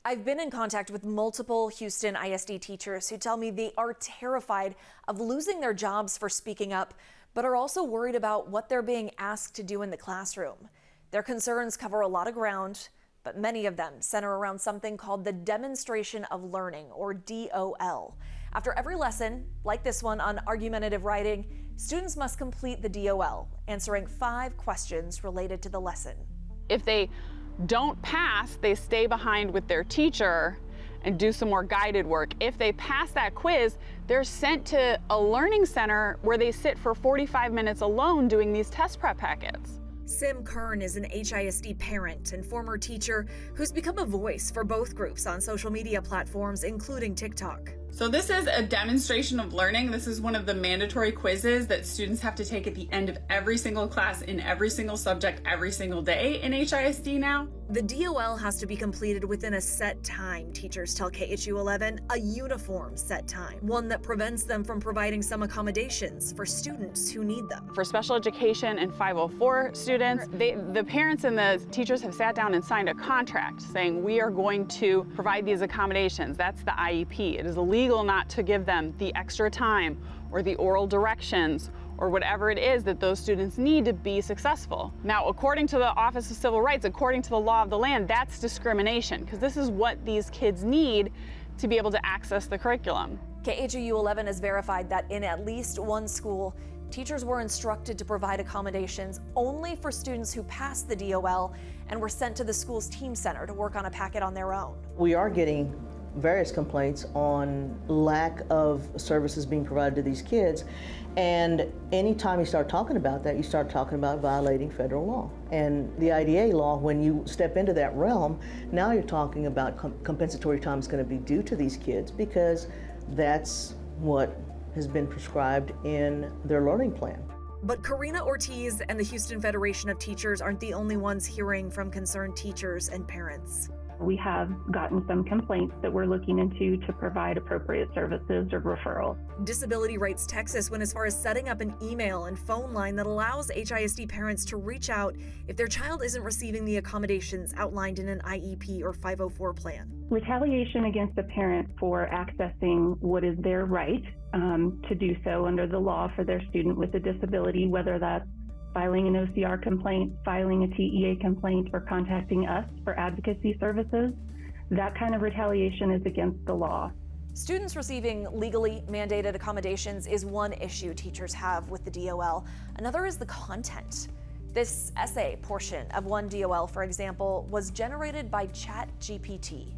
I've been in contact with multiple Houston ISD teachers who tell me they are terrified of losing their jobs for speaking up, but are also worried about what they're being asked to do in the classroom. Their concerns cover a lot of ground, but many of them center around something called the Demonstration of Learning, or DOL. After every lesson, like this one on argumentative writing, students must complete the DOL, answering 5 questions related to the lesson. If they don't pass, they stay behind with their teacher and do some more guided work. If they pass that quiz, they're sent to a learning center where they sit for 45 minutes alone doing these test prep packets. Sim Kern is an HISD parent and former teacher who's become a voice for both groups on social media platforms, including TikTok. So this is a demonstration of learning. This is one of the mandatory quizzes that students have to take at the end of every single class in every single subject every single day in HISD now. The DOL has to be completed within a set time, teachers tell KHOU 11, a uniform set time, one that prevents them from providing some accommodations for students who need them. For special education and 504 students, the parents and the teachers have sat down and signed a contract saying we are going to provide these accommodations. That's the IEP. It is illegal not to give them the extra time or the oral directions or whatever it is that those students need to be successful. Now, according to the Office of Civil Rights, according to the law of the land, that's discrimination, because this is what these kids need to be able to access the curriculum. KHOU 11 has verified that in at least one school, teachers were instructed to provide accommodations only for students who passed the DOL and were sent to the school's team center to work on a packet on their own. We are getting various complaints on lack of services being provided to these kids. And anytime you start talking about that, you start talking about violating federal law. And the IDA law, when you step into that realm, now you're talking about compensatory time is going to be due to these kids because that's what has been prescribed in their learning plan. But Karina Ortiz and the Houston Federation of Teachers aren't the only ones hearing from concerned teachers and parents. We have gotten some complaints that we're looking into to provide appropriate services or referral. Disability Rights Texas went as far as setting up an email and phone line that allows HISD parents to reach out if their child isn't receiving the accommodations outlined in an IEP or 504 plan. Retaliation against a parent for accessing what is their right to do so under the law for their student with a disability, whether that's filing an OCR complaint, filing a TEA complaint, or contacting us for advocacy services, that kind of retaliation is against the law. Students receiving legally mandated accommodations is one issue teachers have with the DOL. Another is the content. This essay portion of one DOL, for example, was generated by ChatGPT.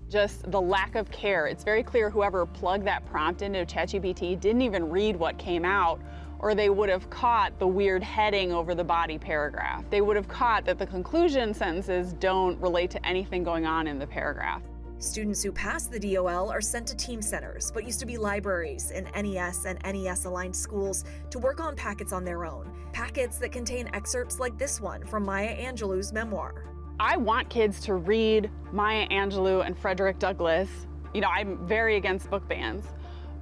Just the lack of care. It's very clear whoever plugged that prompt into ChatGPT didn't even read what came out, or they would have caught the weird heading over the body paragraph. They would have caught that the conclusion sentences don't relate to anything going on in the paragraph. Students who pass the DOL are sent to team centers, what used to be libraries in NES and NES-aligned schools, to work on packets on their own. Packets that contain excerpts like this one from Maya Angelou's memoir. I want kids to read Maya Angelou and Frederick Douglass. You know, I'm very against book bans,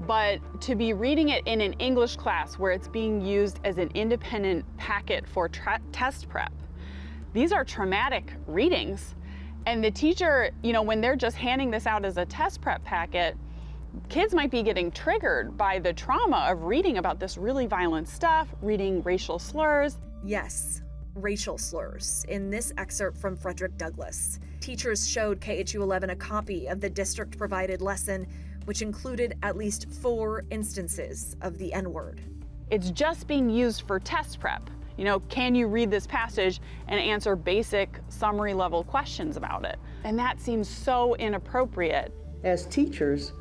but to be reading it in an English class where it's being used as an independent packet for test prep, these are traumatic readings. And the teacher, you know, when they're just handing this out as a test prep packet, kids might be getting triggered by the trauma of reading about this really violent stuff, reading racial slurs. Yes, racial slurs in this excerpt from Frederick Douglass. Teachers showed KHOU 11 a copy of the district-provided lesson, which included at least 4 instances of the N-word. It's just being used for test prep. You know, can you read this passage and answer basic summary level questions about it? And that seems so inappropriate. As teachers,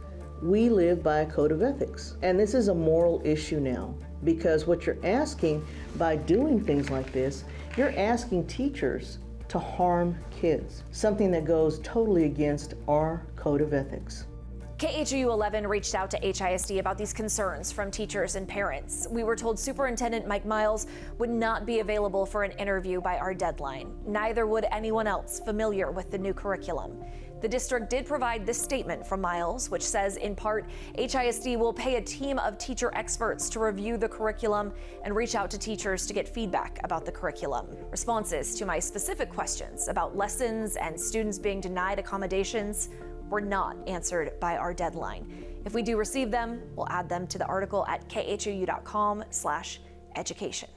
we live by a code of ethics. And this is a moral issue now, because what you're asking by doing things like this, you're asking teachers to harm kids, something that goes totally against our code of ethics. KHOU 11 reached out to HISD about these concerns from teachers and parents. We were told Superintendent Mike Miles would not be available for an interview by our deadline. Neither would anyone else familiar with the new curriculum. The district did provide this statement from Miles, which says, in part, HISD will pay a team of teacher experts to review the curriculum and reach out to teachers to get feedback about the curriculum. Responses to my specific questions about lessons and students being denied accommodations were not answered by our deadline. If we do receive them, we'll add them to the article at khou.com/education.